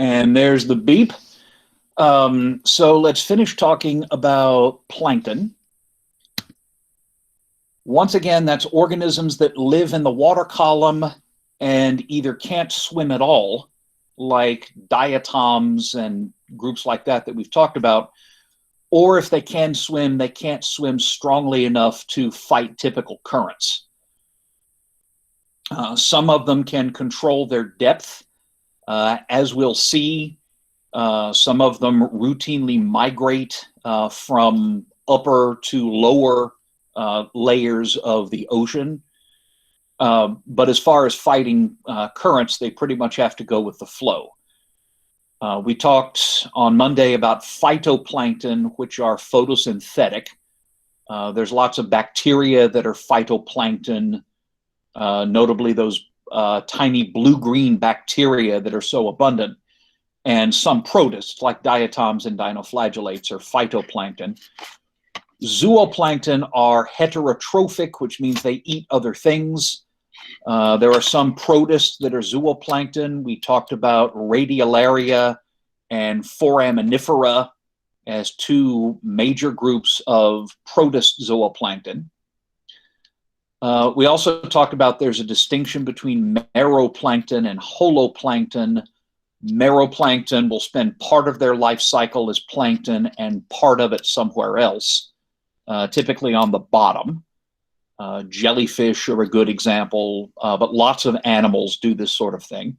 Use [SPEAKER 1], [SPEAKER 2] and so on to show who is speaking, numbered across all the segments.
[SPEAKER 1] And there's the beep. So let's finish talking about plankton. Once again, that's organisms that live in the water column and either can't swim at all, like diatoms and groups like that we've talked about, or if they can swim, they can't swim strongly enough to fight typical currents. Some of them can control their depth. As we'll see, some of them routinely migrate from upper to lower layers of the ocean. But as far as fighting currents, they pretty much have to go with the flow. We talked on Monday about phytoplankton, which are photosynthetic. There's lots of bacteria that are phytoplankton, notably those tiny blue-green bacteria that are so abundant. And some protists, like diatoms and dinoflagellates, are phytoplankton. Zooplankton are heterotrophic, which means they eat other things. There are some protists that are zooplankton. We talked about radiolaria and foraminifera as two major groups of protist zooplankton. We also talked about there's a distinction between meroplankton and holoplankton. Meroplankton will spend part of their life cycle as plankton and part of it somewhere else, typically on the bottom. Jellyfish are a good example, but lots of animals do this sort of thing.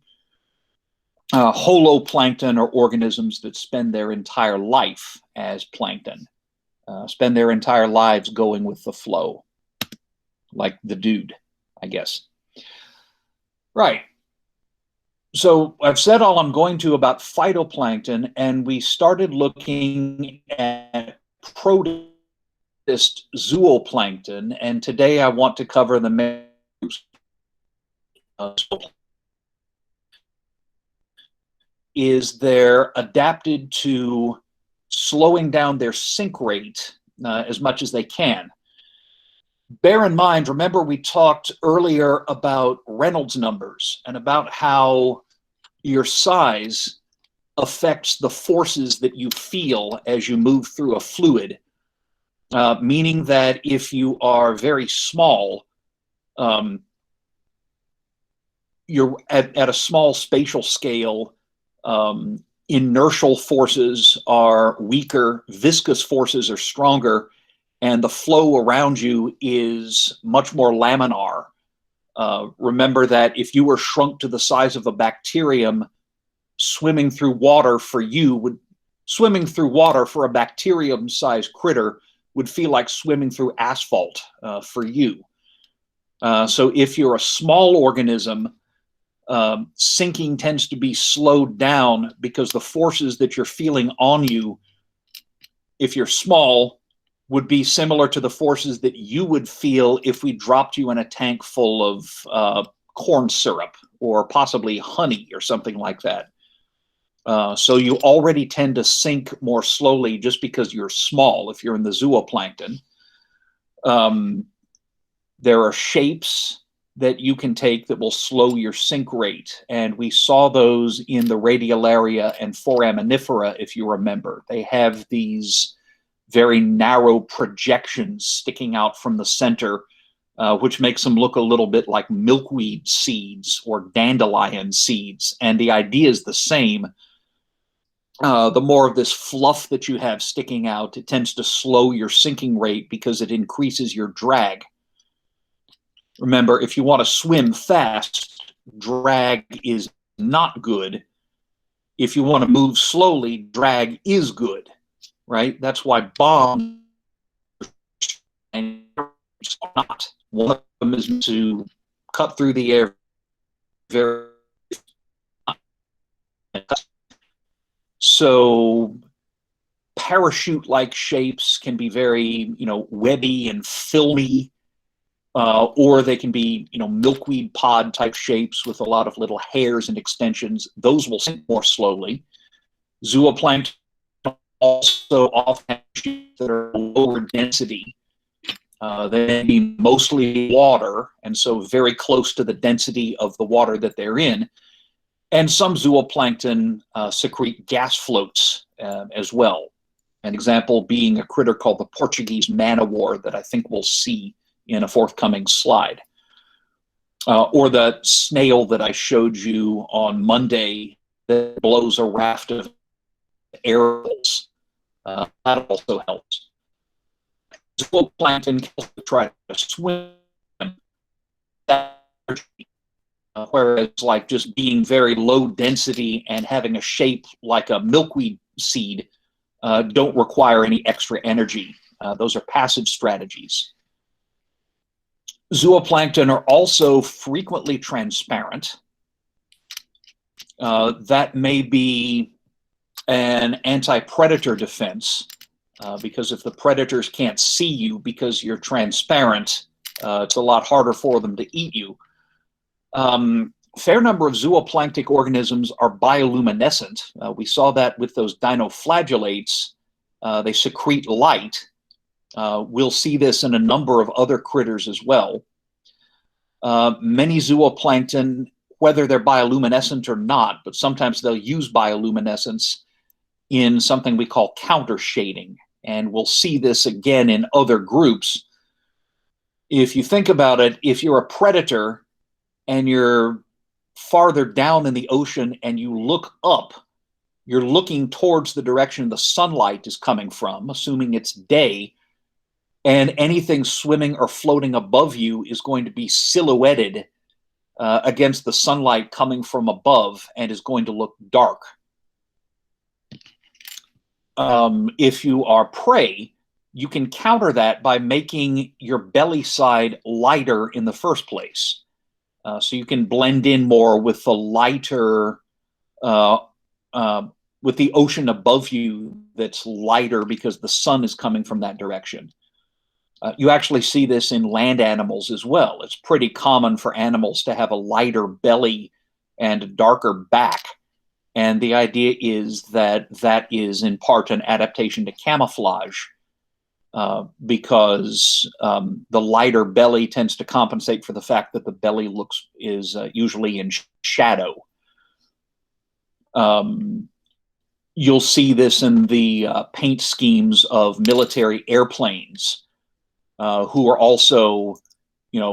[SPEAKER 1] Holoplankton are organisms that spend their entire life as plankton, spend their entire lives going with the flow, like the dude, I guess. Right. So I've said all I'm going to about phytoplankton, and we started looking at protist zooplankton, and today I want to cover the main groups. Is they're adapted to slowing down their sink rate as much as they can. Bear in mind, remember we talked earlier about Reynolds numbers and about how your size affects the forces that you feel as you move through a fluid, meaning that if you are very small, you're at a small spatial scale, inertial forces are weaker, viscous forces are stronger, and the flow around you is much more laminar. Remember that if you were shrunk to the size of a bacterium, swimming through water for a bacterium-sized critter would feel like swimming through asphalt for you. So if you're a small organism, sinking tends to be slowed down because the forces that you're feeling on you, if you're small, would be similar to the forces that you would feel if we dropped you in a tank full of corn syrup or possibly honey or something like that. So you already tend to sink more slowly just because you're small if you're in the zooplankton. There are shapes that you can take that will slow your sink rate, and we saw those in the radiolaria and foraminifera, if you remember. They have these very narrow projections sticking out from the center, which makes them look a little bit like milkweed seeds or dandelion seeds. And the idea is the same. The more of this fluff that you have sticking out, it tends to slow your sinking rate because it increases your drag. Remember, if you want to swim fast, drag is not good. If you want to move slowly, drag is good. Right? That's why bombs are not. One of them is to cut through the air very. So parachute-like shapes can be very, webby and filmy, or they can be, milkweed pod type shapes with a lot of little hairs and extensions. Those will sink more slowly. Zooplankton also often have shapes that are lower density. They may be mostly water, and so very close to the density of the water that they're in. And some zooplankton secrete gas floats as well. An example being a critter called the Portuguese man-o'-war that I think we'll see in a forthcoming slide. Or the snail that I showed you on Monday that blows a raft of air bubbles. That also helps. Zooplankton can try to swim, whereas like just being very low density and having a shape like a milkweed seed don't require any extra energy. Those are passive strategies. Zooplankton are also frequently transparent. That may be an anti-predator defense, because if the predators can't see you because you're transparent, it's a lot harder for them to eat you. Fair number of zooplanktic organisms are bioluminescent. We saw that with those dinoflagellates. They secrete light. We'll see this in a number of other critters as well. Many zooplankton, whether they're bioluminescent or not, but sometimes they'll use bioluminescence in something we call counter shading. And we'll see this again in other groups. If you think about it, if you're a predator and you're farther down in the ocean and you look up, you're looking towards the direction the sunlight is coming from, assuming it's day, and anything swimming or floating above you is going to be silhouetted against the sunlight coming from above and is going to look dark. If you are prey, you can counter that by making your belly side lighter in the first place. So you can blend in more with the lighter, with the ocean above you that's lighter because the sun is coming from that direction. You actually see this in land animals as well. It's pretty common for animals to have a lighter belly and a darker back. And the idea is that that is in part an adaptation to camouflage, because the lighter belly tends to compensate for the fact that the belly is usually in shadow. You'll see this in the paint schemes of military airplanes, who are also,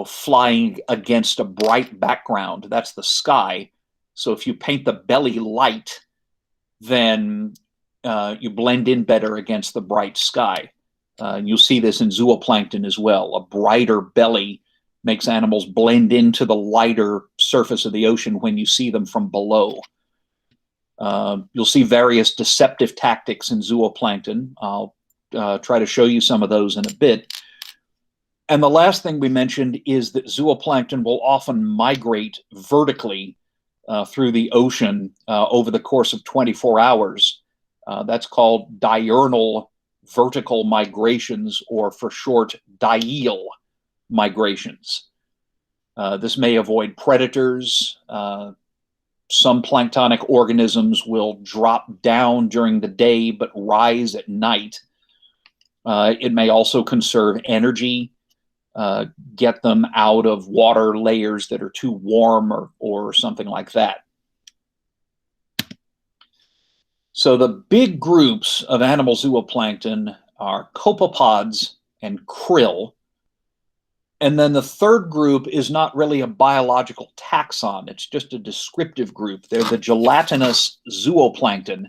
[SPEAKER 1] flying against a bright background. That's the sky. So if you paint the belly light, then you blend in better against the bright sky. You'll see this in zooplankton as well. A brighter belly makes animals blend into the lighter surface of the ocean when you see them from below. You'll see various deceptive tactics in zooplankton. I'll try to show you some of those in a bit. And the last thing we mentioned is that zooplankton will often migrate vertically through the ocean over the course of 24 hours. That's called diurnal vertical migrations, or for short, BIOL migrations. This may avoid predators. Some planktonic organisms will drop down during the day but rise at night. It may also conserve energy, get them out of water layers that are too warm or something like that. So the big groups of animal zooplankton are copepods and krill. And then the third group is not really a biological taxon. It's just a descriptive group. They're the gelatinous zooplankton.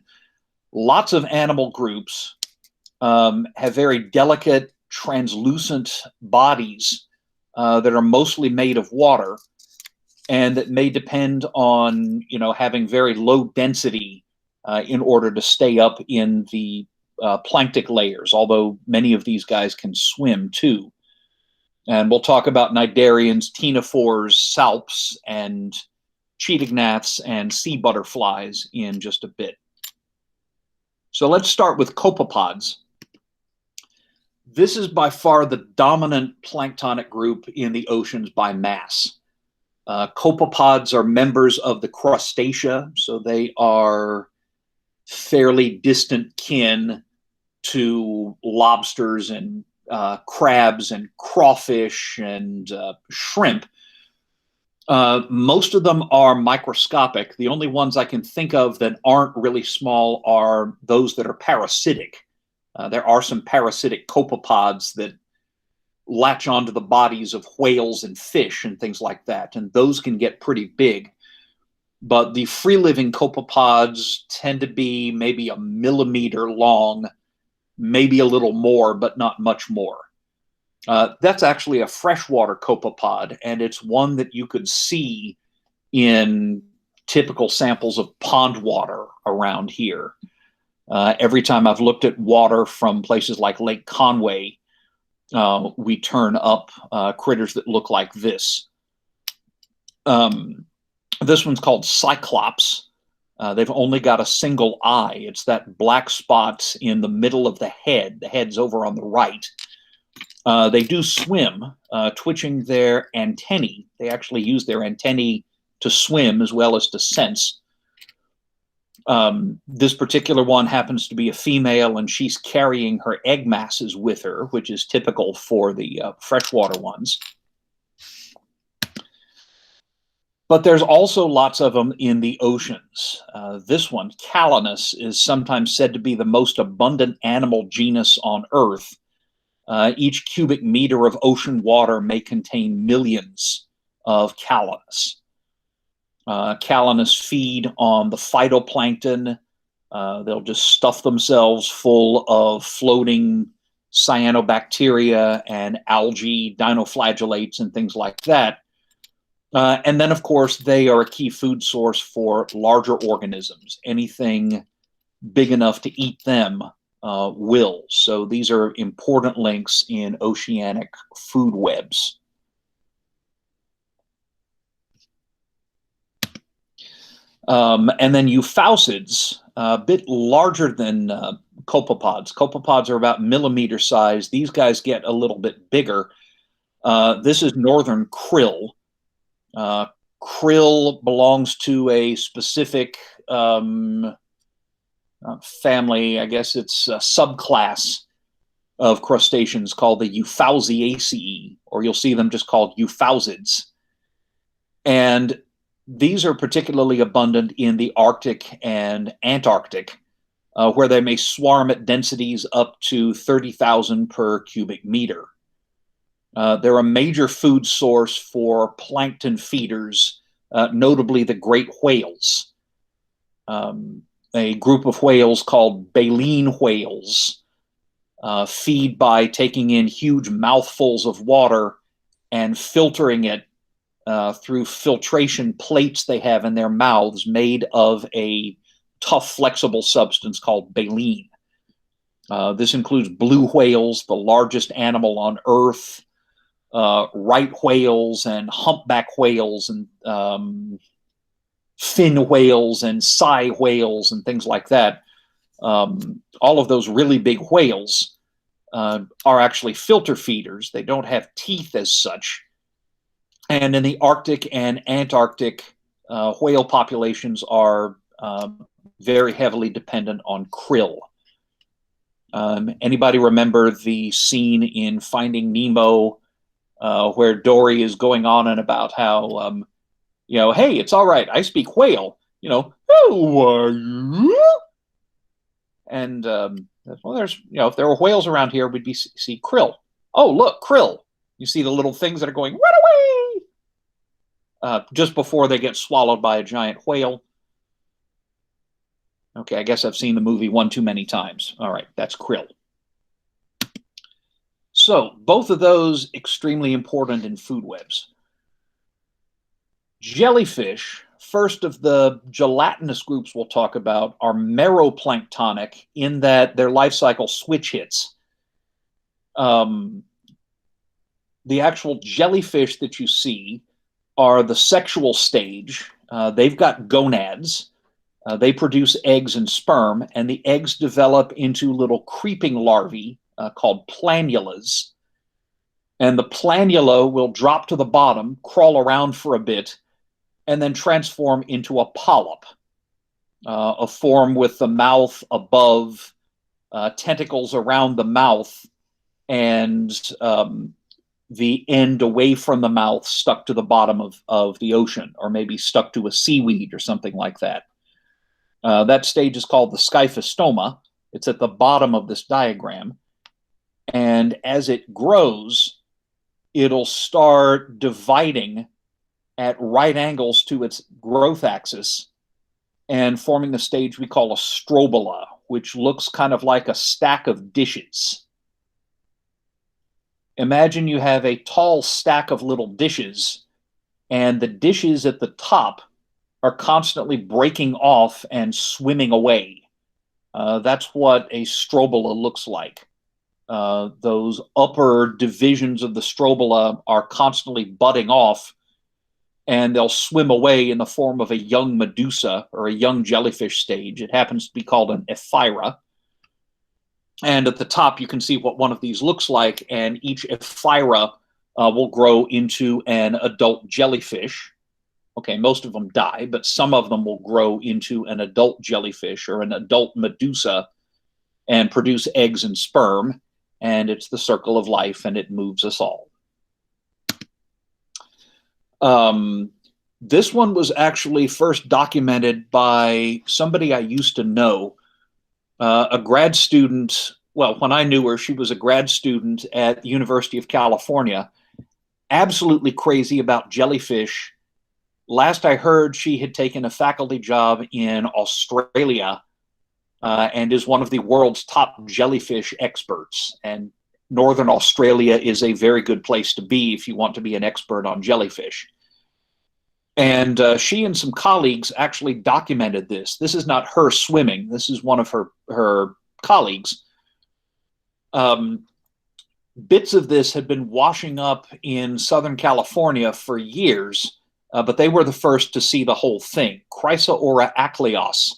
[SPEAKER 1] Lots of animal groups have very delicate, translucent bodies that are mostly made of water, and that may depend on, having very low density in order to stay up in the planktic layers, although many of these guys can swim too. And we'll talk about cnidarians, ctenophores, salps, and cheetah gnats and sea butterflies in just a bit. So let's start with copepods. This is by far the dominant planktonic group in the oceans by mass. Copepods are members of the crustacea, so they are fairly distant kin to lobsters and crabs and crawfish and shrimp. Most of them are microscopic. The only ones I can think of that aren't really small are those that are parasitic. There are some parasitic copepods that latch onto the bodies of whales and fish and things like that, and those can get pretty big. But the free-living copepods tend to be maybe a millimeter long, maybe a little more, but not much more. That's actually a freshwater copepod, and it's one that you could see in typical samples of pond water around here. Every time I've looked at water from places like Lake Conway, we turn up critters that look like this. This one's called Cyclops. They've only got a single eye. It's that black spot in the middle of the head. The head's over on the right. They do swim, twitching their antennae. They actually use their antennae to swim as well as to sense. This particular one happens to be a female, and she's carrying her egg masses with her, which is typical for the freshwater ones. But there's also lots of them in the oceans. This one, Calanus, is sometimes said to be the most abundant animal genus on Earth. Each cubic meter of ocean water may contain millions of Calanus. Calanus feed on the phytoplankton. They'll just stuff themselves full of floating cyanobacteria and algae, dinoflagellates, and things like that. And then, of course, they are a key food source for larger organisms. Anything big enough to eat them will. So these are important links in oceanic food webs. And then euphausids, a bit larger than copepods. Copepods are about millimeter size. These guys get a little bit bigger. This is northern krill. Krill belongs to a specific family. I guess it's a subclass of crustaceans called the Euphausiaceae, or you'll see them just called euphausids. And these are particularly abundant in the Arctic and Antarctic, where they may swarm at densities up to 30,000 per cubic meter. They're a major food source for plankton feeders, notably the great whales. A group of whales called baleen whales feed by taking in huge mouthfuls of water and filtering it through filtration plates they have in their mouths made of a tough, flexible substance called baleen. This includes blue whales, the largest animal on Earth, right whales and humpback whales and fin whales and sei whales and things like that. All of those really big whales are actually filter feeders. They don't have teeth as such. And in the Arctic and Antarctic, whale populations are very heavily dependent on krill. Anybody remember the scene in Finding Nemo where Dory is going on and about how, hey, it's all right, I speak whale, who are you? And, well, there's, if there were whales around here, we'd see krill. Oh, look, krill. You see the little things that are going, run away! Just before they get swallowed by a giant whale. Okay, I guess I've seen the movie one too many times. All right, that's krill. So both of those extremely important in food webs. Jellyfish, first of the gelatinous groups we'll talk about, are meroplanktonic in that their life cycle switch hits. The actual jellyfish that you see are the sexual stage. They've got gonads. They produce eggs and sperm, and the eggs develop into little creeping larvae called planulas. And the planula will drop to the bottom, crawl around for a bit, and then transform into a polyp, a form with the mouth above, tentacles around the mouth, and the end away from the mouth stuck to the bottom of the ocean, or maybe stuck to a seaweed or something like that. That stage is called the scyphostoma. It's at the bottom of this diagram. And as it grows, it'll start dividing at right angles to its growth axis and forming the stage we call a strobola, which looks kind of like a stack of dishes. Imagine you have a tall stack of little dishes, and the dishes at the top are constantly breaking off and swimming away. That's what a strobola looks like. Those upper divisions of the strobola are constantly budding off, and they'll swim away in the form of a young medusa or a young jellyfish stage. It happens to be called an ephyra. And at the top, you can see what one of these looks like, and each ephyra will grow into an adult jellyfish. Okay, most of them die, but some of them will grow into an adult jellyfish or an adult medusa and produce eggs and sperm, and it's the circle of life, and it moves us all. This one was actually first documented by somebody I used to know, a grad student. Well, when I knew her, she was a grad student at the University of California, absolutely crazy about jellyfish. Last I heard, she had taken a faculty job in Australia and is one of the world's top jellyfish experts. And Northern Australia is a very good place to be if you want to be an expert on jellyfish. And she and some colleagues actually documented this. This is not her swimming. This is one of her colleagues. Bits of this had been washing up in Southern California for years, but they were the first to see the whole thing. Chrysaora acleos.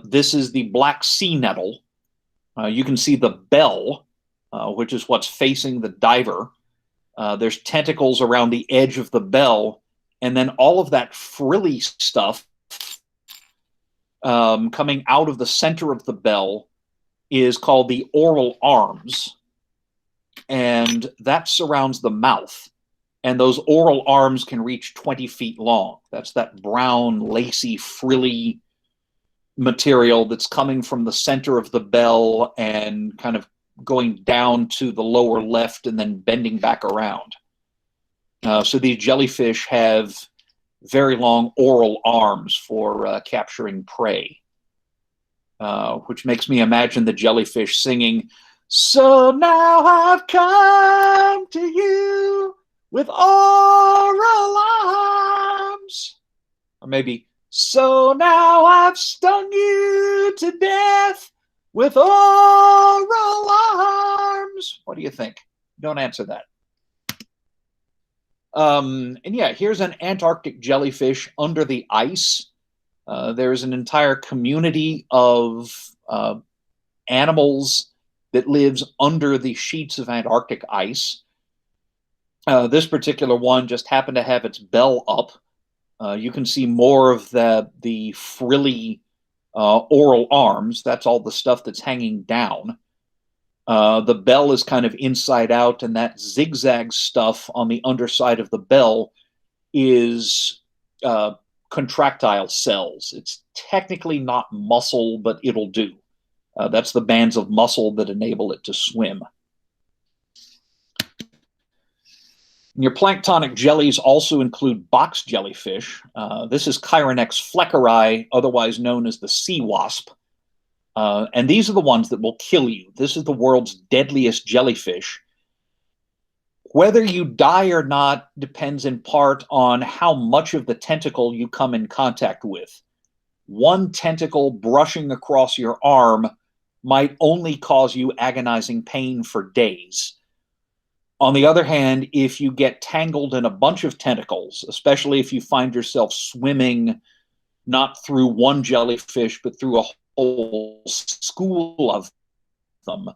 [SPEAKER 1] This is the black sea nettle. You can see the bell, which is what's facing the diver. There's tentacles around the edge of the bell, and then all of that frilly stuff coming out of the center of the bell is called the oral arms, and that surrounds the mouth. And those oral arms can reach 20 feet long. That's that brown, lacy, frilly material that's coming from the center of the bell and kind of going down to the lower left and then bending back around. So these jellyfish have very long oral arms for capturing prey, which makes me imagine the jellyfish singing, "So now I've come to you with oral arms." Or maybe, "So now I've stung you to death with oral arms." What do you think? Don't answer that. And yeah, here's an Antarctic jellyfish under the ice. There's an entire community of animals that lives under the sheets of Antarctic ice. This particular one just happened to have its bell up. You can see more of the frilly oral arms. That's all the stuff that's hanging down. The bell is kind of inside out, and that zigzag stuff on the underside of the bell is contractile cells. It's technically not muscle, but it'll do. That's the bands of muscle that enable it to swim. Your planktonic jellies also include box jellyfish. This is Chironex fleckeri, otherwise known as the sea wasp. And these are the ones that will kill you. This is the world's deadliest jellyfish. Whether you die or not depends in part on how much of the tentacle you come in contact with. One tentacle brushing across your arm might only cause you agonizing pain for days. On the other hand, if you get tangled in a bunch of tentacles, especially if you find yourself swimming not through one jellyfish, but through a whole school of them,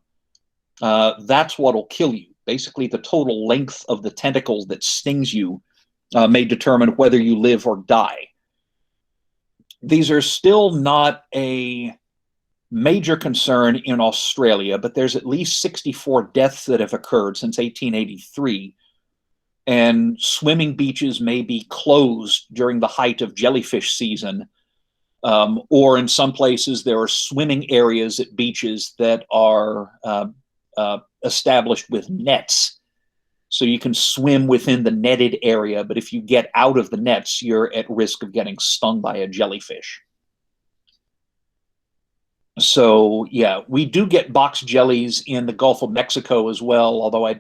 [SPEAKER 1] that's what'll kill you. Basically, the total length of the tentacles that stings you may determine whether you live or die. These are still not a Major concern in Australia, but there's at least 64 deaths that have occurred since 1883. And swimming beaches may be closed during the height of jellyfish season. Or in some places, there are swimming areas at beaches that are established with nets. So you can swim within the netted area, but if you get out of the nets, you're at risk of getting stung by a jellyfish. So yeah, we do get box jellies in the Gulf of Mexico as well, although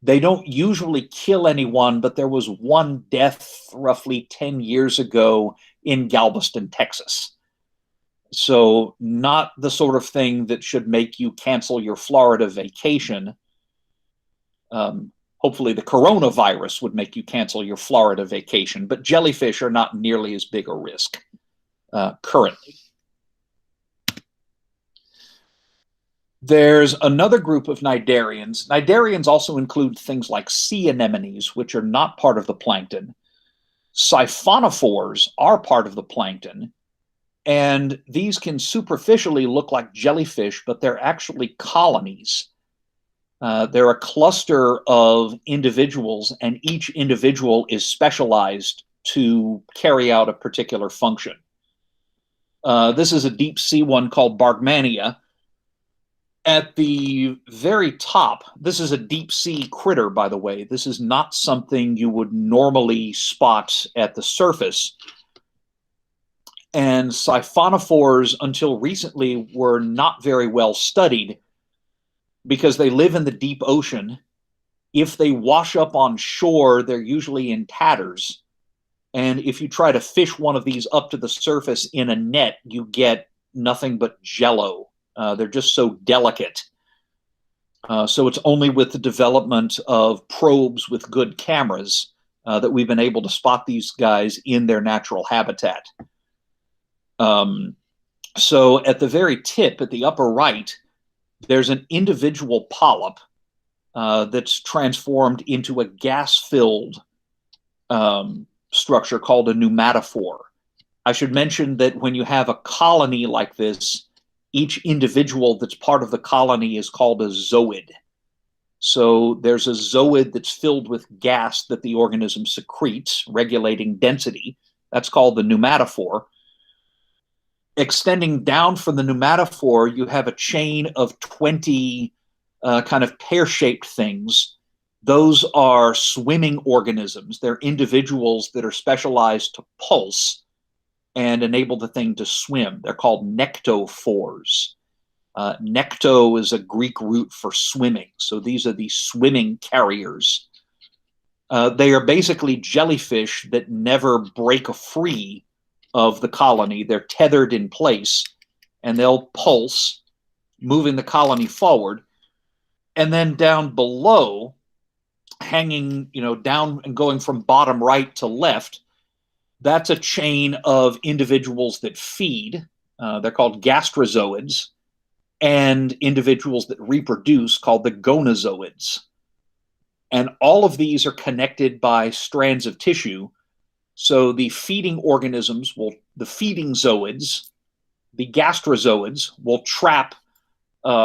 [SPEAKER 1] they don't usually kill anyone, but there was one death roughly 10 years ago in Galveston, Texas. So not the sort of thing that should make you cancel your Florida vacation. Hopefully the coronavirus would make you cancel your Florida vacation, but jellyfish are not nearly as big a risk currently. There's another group of cnidarians. Cnidarians also include things like sea anemones, which are not part of the plankton. Siphonophores are part of the plankton, and these can superficially look like jellyfish, but they're actually colonies. They're a cluster of individuals, and each individual is specialized to carry out a particular function. This is a deep sea one called Bargmania. At the very top, this is a deep sea critter, by the way. This is not something you would normally spot at the surface. And siphonophores, until recently, were not very well studied because they live in the deep ocean. If they wash up on shore, they're usually in tatters. And if you try to fish one of these up to the surface in a net, you get nothing but jello. They're just so delicate. So it's only with the development of probes with good cameras that we've been able to spot these guys in their natural habitat. So at the very tip, at the upper right, there's an individual polyp that's transformed into a gas-filled structure called a pneumatophore. I should mention that when you have a colony like this, each individual that's part of the colony is called a zooid. So there's a zooid that's filled with gas that the organism secretes, regulating density. That's called the pneumatophore. Extending down from the pneumatophore, you have a chain of 20 kind of pear-shaped things. Those are swimming organisms. They're individuals that are specialized to pulse and enable the thing to swim. They're called nectophores. Necto is a Greek root for swimming. So these are the swimming carriers. They are basically jellyfish that never break free of the colony. They're tethered in place, and they'll pulse, moving the colony forward. And then down below, hanging, down and going from bottom right to left, that's a chain of individuals that feed. They're called gastrozoids, and individuals that reproduce called the gonozoids. And all of these are connected by strands of tissue. So the feeding organisms the feeding zoids, the gastrozoids, will trap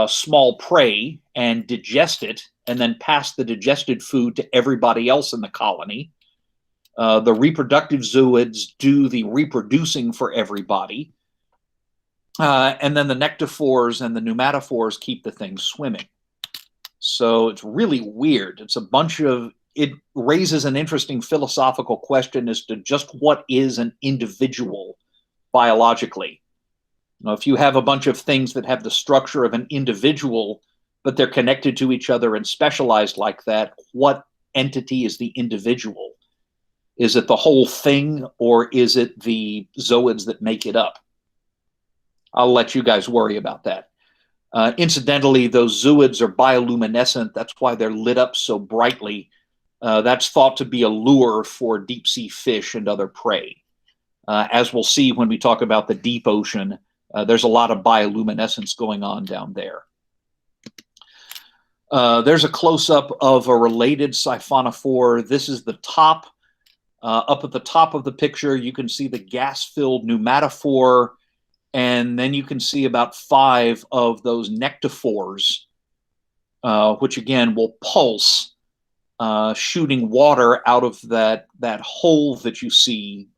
[SPEAKER 1] small prey and digest it, and then pass the digested food to everybody else in the colony. The reproductive zooids do the reproducing for everybody. And then the nectophores and the pneumatophores keep the thing swimming. So it's really weird. It raises an interesting philosophical question as to just what is an individual biologically. If you have a bunch of things that have the structure of an individual, but they're connected to each other and specialized like that, what entity is the individual? Is it the whole thing, or is it the zooids that make it up? I'll let you guys worry about that. Incidentally, those zooids are bioluminescent. That's why they're lit up so brightly. That's thought to be a lure for deep sea fish and other prey. As we'll see when we talk about the deep ocean, there's a lot of bioluminescence going on down there. There's a close-up of a related siphonophore. This is the top. Up at the top of the picture, you can see the gas-filled pneumatophore. And then you can see about 5 of those nectophores, which again will pulse, shooting water out of that hole that you see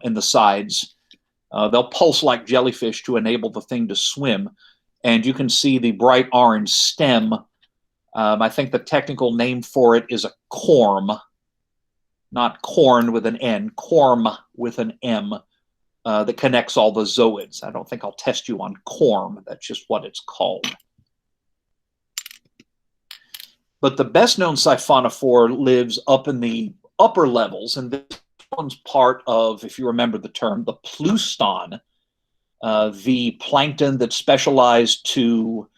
[SPEAKER 1] in the sides. They'll pulse like jellyfish to enable the thing to swim. And you can see the bright orange stem. I think the technical name for it is a corm, not corn with an N, corm with an M, that connects all the zooids. I don't think I'll test you on corm. That's just what it's called. But the best known siphonophore lives up in the upper levels, and this one's part of, if you remember the term, the plouston, the plankton that specialized to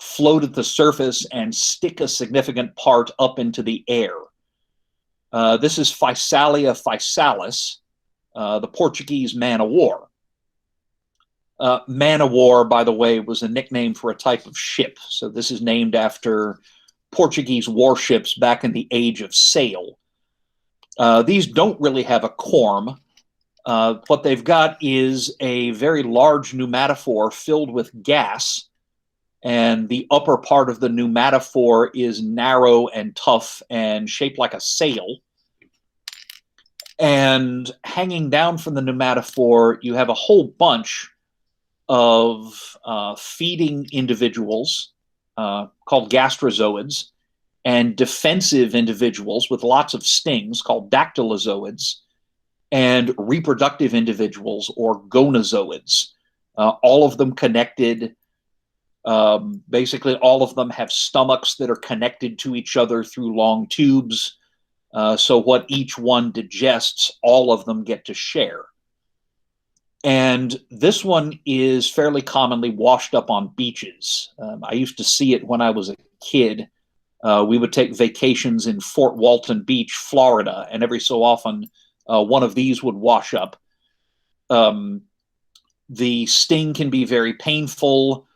[SPEAKER 1] float at the surface and stick a significant part up into the air. This is Physalia physalis, the Portuguese man-o-war. Man-o-war, by the way, was a nickname for a type of ship. So this is named after Portuguese warships back in the age of sail. These don't really have a corm. What they've got is a very large pneumatophore filled with gas, and the upper part of the pneumatophore is narrow and tough and shaped like a sail. And hanging down from the pneumatophore, you have a whole bunch of feeding individuals called gastrozoids, and defensive individuals with lots of stings called dactylozoids, and reproductive individuals or gonozoids. All of them connected. Basically, all of them have stomachs that are connected to each other through long tubes. So what each one digests, all of them get to share. And this one is fairly commonly washed up on beaches. I used to see it when I was a kid. We would take vacations in Fort Walton Beach, Florida, and every so often one of these would wash up. The sting can be very painful.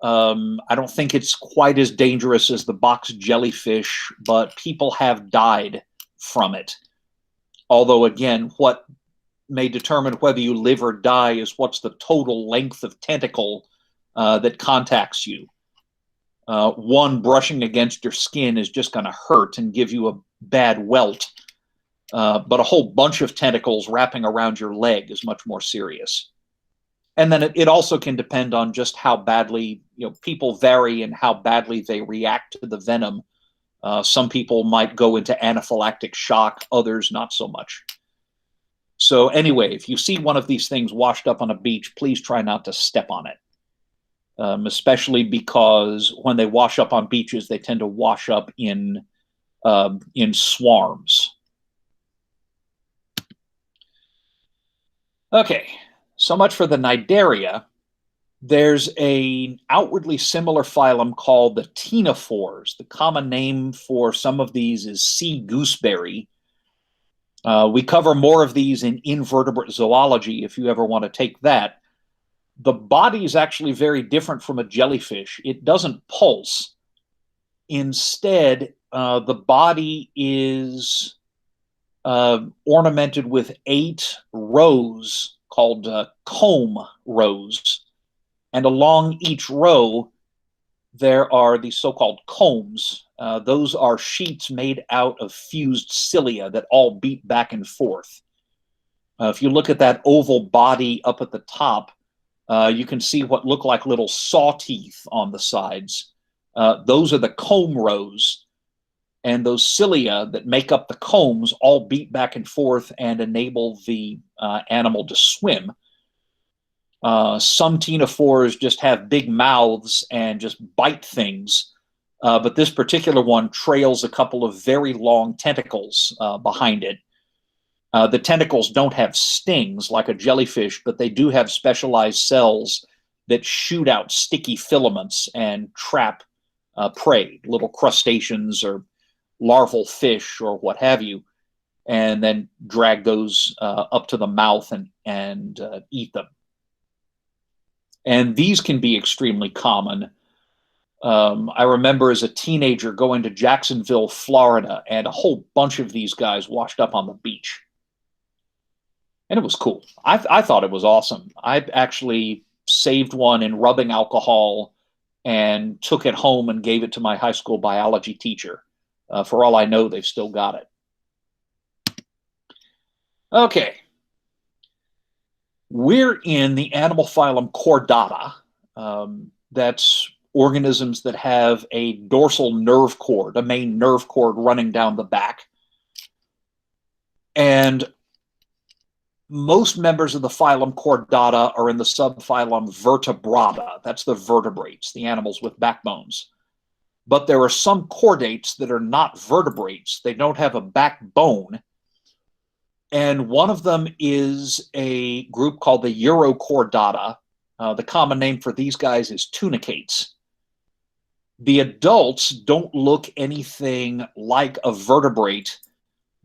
[SPEAKER 1] I don't think it's quite as dangerous as the box jellyfish, but people have died from it. Although, again, what may determine whether you live or die is what's the total length of tentacle that contacts you. One brushing against your skin is just going to hurt and give you a bad welt. But a whole bunch of tentacles wrapping around your leg is much more serious. And then it also can depend on just how badly, people vary in how badly they react to the venom. Some people might go into anaphylactic shock, others not so much. So anyway, if you see one of these things washed up on a beach, please try not to step on it. Especially because when they wash up on beaches, they tend to wash up in swarms. Okay, so much for the Cnidaria. There's an outwardly similar phylum called the ctenophores. The common name for some of these is sea gooseberry. We cover more of these in invertebrate zoology if you ever want to take that. The body is actually very different from a jellyfish. It doesn't pulse. Instead, the body is ornamented with 8 rows called comb rows. And along each row, there are the so-called combs. Those are sheets made out of fused cilia that all beat back and forth. If you look at that oval body up at the top, you can see what look like little saw teeth on the sides. Those are the comb rows. And those cilia that make up the combs all beat back and forth and enable the animal to swim. Some ctenophores just have big mouths and just bite things. But this particular one trails a couple of very long tentacles behind it. The tentacles don't have stings like a jellyfish, but they do have specialized cells that shoot out sticky filaments and trap prey, little crustaceans or larval fish or what have you, and then drag those up to the mouth and eat them. And these can be extremely common. I remember as a teenager going to Jacksonville, Florida, and a whole bunch of these guys washed up on the beach. And it was cool. I thought it was awesome. I actually saved one in rubbing alcohol and took it home and gave it to my high school biology teacher. For all I know, they've still got it. Okay. We're in the animal phylum Chordata. That's organisms that have a dorsal nerve cord, a main nerve cord running down the back. And most members of the phylum Chordata are in the subphylum Vertebrata. That's the vertebrates, the animals with backbones. But there are some chordates that are not vertebrates. They don't have a backbone. And one of them is a group called the Urochordata. The common name for these guys is tunicates. The adults don't look anything like a vertebrate,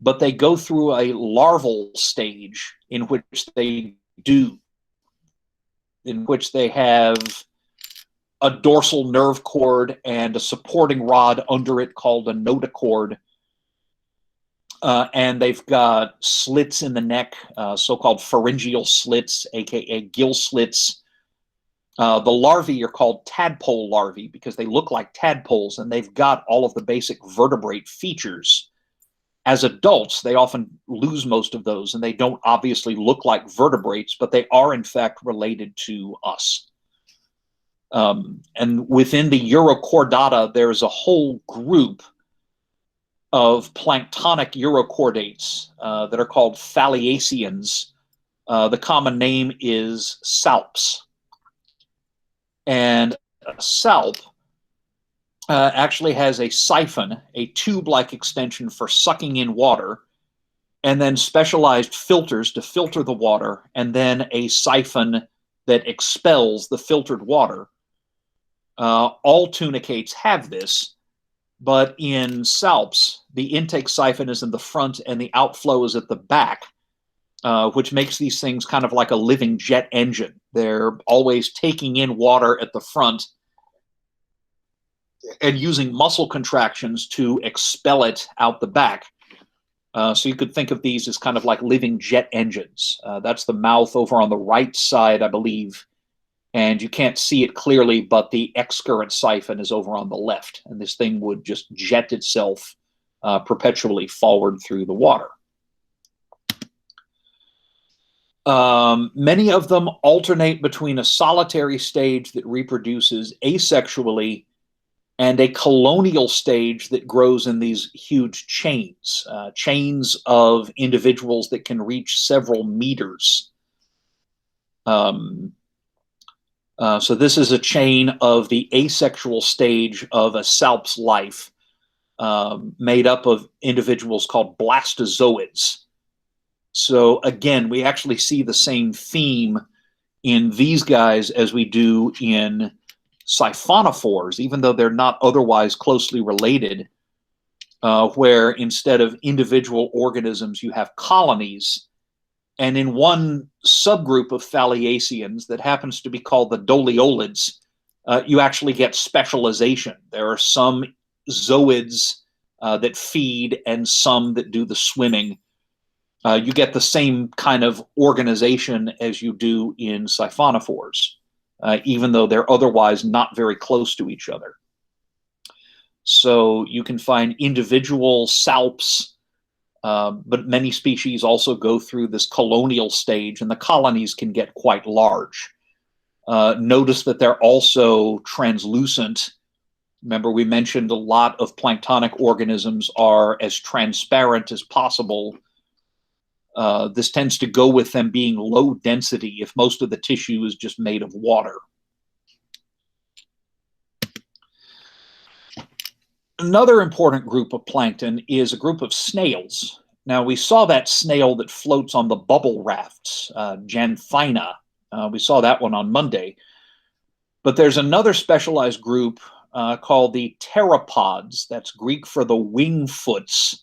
[SPEAKER 1] but they go through a larval stage in which they have a dorsal nerve cord and a supporting rod under it called a notochord. And they've got slits in the neck, so-called pharyngeal slits, aka gill slits. The larvae are called tadpole larvae because they look like tadpoles, and they've got all of the basic vertebrate features. As adults, they often lose most of those, and they don't obviously look like vertebrates, but they are in fact related to us. And within the Urochordata, there's a whole group of planktonic urochordates that are called phaliaceans. The common name is salps. And a salp actually has a siphon, a tube-like extension for sucking in water, and then specialized filters to filter the water, and then a siphon that expels the filtered water. All tunicates have this, but in salps, the intake siphon is in the front and the outflow is at the back, which makes these things kind of like a living jet engine. They're always taking in water at the front and using muscle contractions to expel it out the back. So you could think of these as kind of like living jet engines. That's the mouth over on the right side, I believe. And you can't see it clearly, but the excurrent siphon is over on the left. And this thing would just jet itself perpetually forward through the water. Many of them alternate between a solitary stage that reproduces asexually and a colonial stage that grows in these huge chains, chains of individuals that can reach several meters. So this is a chain of the asexual stage of a salp's life, made up of individuals called blastozoids. So again, we actually see the same theme in these guys as we do in siphonophores, even though they're not otherwise closely related, where instead of individual organisms, you have colonies. And in one subgroup of phaliaceans that happens to be called the doliolids, you actually get specialization. There are some zooids that feed and some that do the swimming. You get the same kind of organization as you do in siphonophores, even though they're otherwise not very close to each other. So you can find individual salps, but many species also go through this colonial stage, and the colonies can get quite large. Notice that they're also translucent. Remember, we mentioned a lot of planktonic organisms are as transparent as possible. This tends to go with them being low density if most of the tissue is just made of water. Another important group of plankton is a group of snails. Now, we saw that snail that floats on the bubble rafts, Janthina. We saw that one on Monday. But there's another specialized group called the pteropods. That's Greek for the wing foots.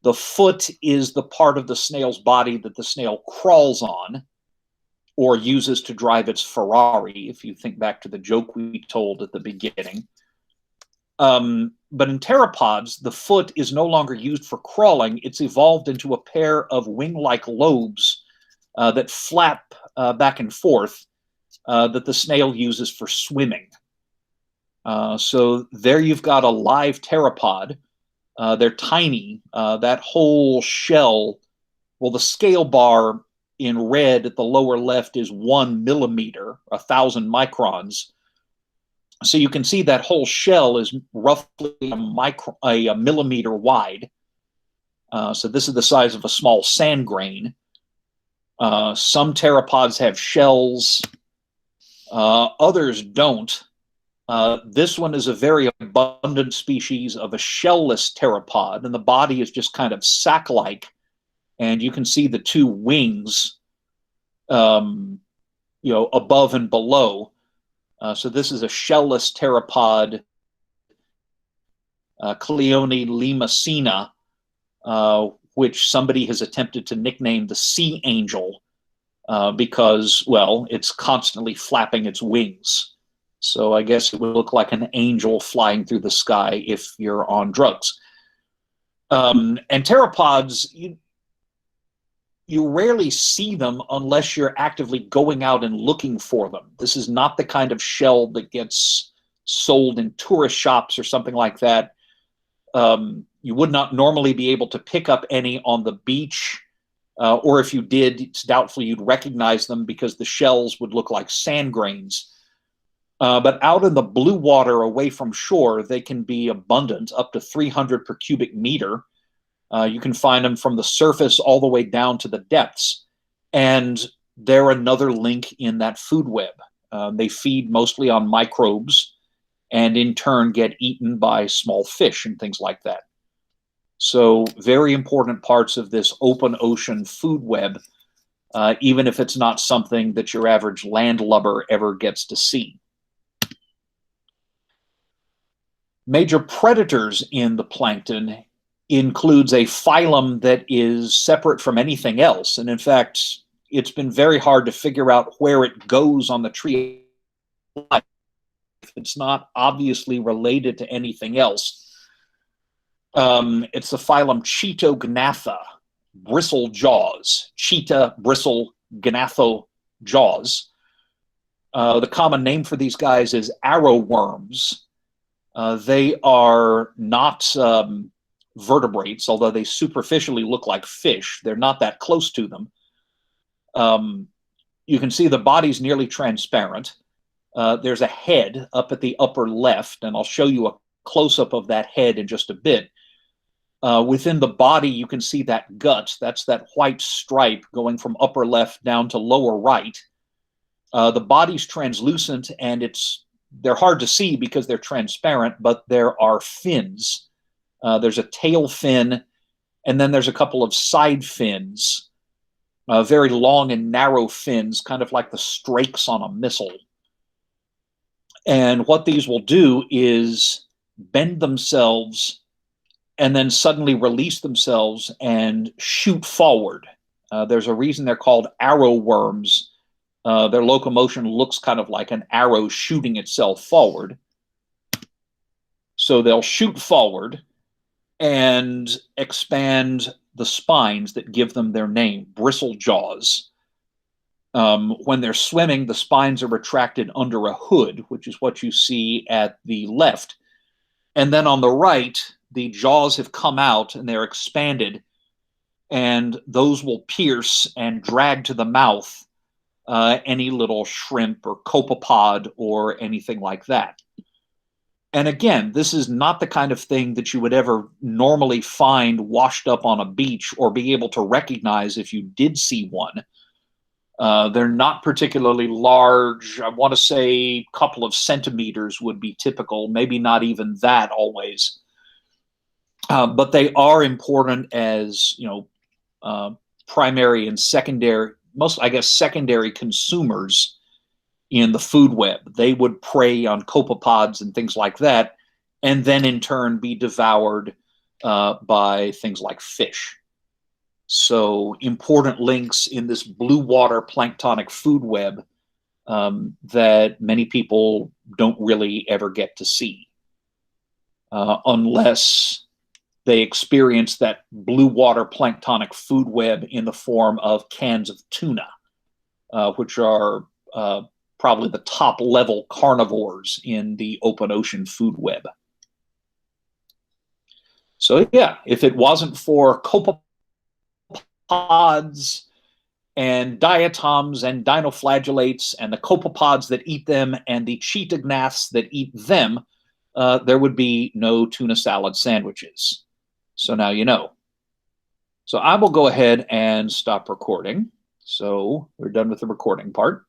[SPEAKER 1] The foot is the part of the snail's body that the snail crawls on or uses to drive its Ferrari, if you think back to the joke we told at the beginning. But in pteropods, the foot is no longer used for crawling. It's evolved into a pair of wing-like lobes that flap back and forth, that the snail uses for swimming. So there you've got a live pteropod. They're tiny. That whole shell, well, the scale bar in red at the lower left is 1 millimeter, 1,000 microns. So you can see that whole shell is roughly a millimeter wide. So this is the size of a small sand grain. Some pteropods have shells. Others don't. This one is a very abundant species of a shellless pteropod, and the body is just kind of sac-like, and you can see the two wings, above and below. So this is a shellless pteropod, Cleone limacina, which somebody has attempted to nickname the sea angel because, well, it's constantly flapping its wings. So I guess it would look like an angel flying through the sky if you're on drugs. And pteropods, you rarely see them unless you're actively going out and looking for them. This is not the kind of shell that gets sold in tourist shops or something like that. You would not normally be able to pick up any on the beach, or if you did, it's doubtful you'd recognize them because the shells would look like sand grains. But out in the blue water away from shore, they can be abundant, up to 300 per cubic meter. You can find them from the surface all the way down to the depths. And they're another link in that food web. They feed mostly on microbes and in turn get eaten by small fish and things like that. So very important parts of this open ocean food web, even if it's not something that your average landlubber ever gets to see. Major predators in the plankton includes a phylum that is separate from anything else. And in fact, it's been very hard to figure out where it goes on the tree of life. It's not obviously related to anything else. It's the phylum Chaetognatha, bristle jaws. Cheetah, bristle, gnatho, jaws. The common name for these guys is arrow worms. They are not vertebrates, although they superficially look like fish. They're not that close to them. You can see the body's nearly transparent. There's a head up at the upper left, and I'll show you a close-up of that head in just a bit. Within the body, you can see that gut. That's that white stripe going from upper left down to lower right. The body's translucent, and they're hard to see because they're transparent, but there are fins. There's a tail fin, and then there's a couple of side fins, very long and narrow fins, kind of like the strakes on a missile. And what these will do is bend themselves and then suddenly release themselves and shoot forward. There's a reason they're called arrow worms. Their locomotion looks kind of like an arrow shooting itself forward. So they'll shoot forward and expand the spines that give them their name, bristle jaws. When they're swimming, the spines are retracted under a hood, which is what you see at the left. And then on the right, the jaws have come out and they're expanded, and those will pierce and drag to the mouth any little shrimp or copepod or anything like that. And again, this is not the kind of thing that you would ever normally find washed up on a beach or be able to recognize if you did see one. They're not particularly large. I want to say a couple of centimeters would be typical, maybe not even that always. But they are important as, primary and secondary, secondary consumers in the food web. They would prey on copepods and things like that, and then in turn be devoured by things like fish. So important links in this blue water planktonic food web that many people don't really ever get to see unless they experience that blue water planktonic food web in the form of cans of tuna, which are probably the top level carnivores in the open ocean food web. So yeah, if it wasn't for copepods and diatoms and dinoflagellates and the copepods that eat them and the chaetognaths that eat them, there would be no tuna salad sandwiches. So now you know. So I will go ahead and stop recording. So we're done with the recording part.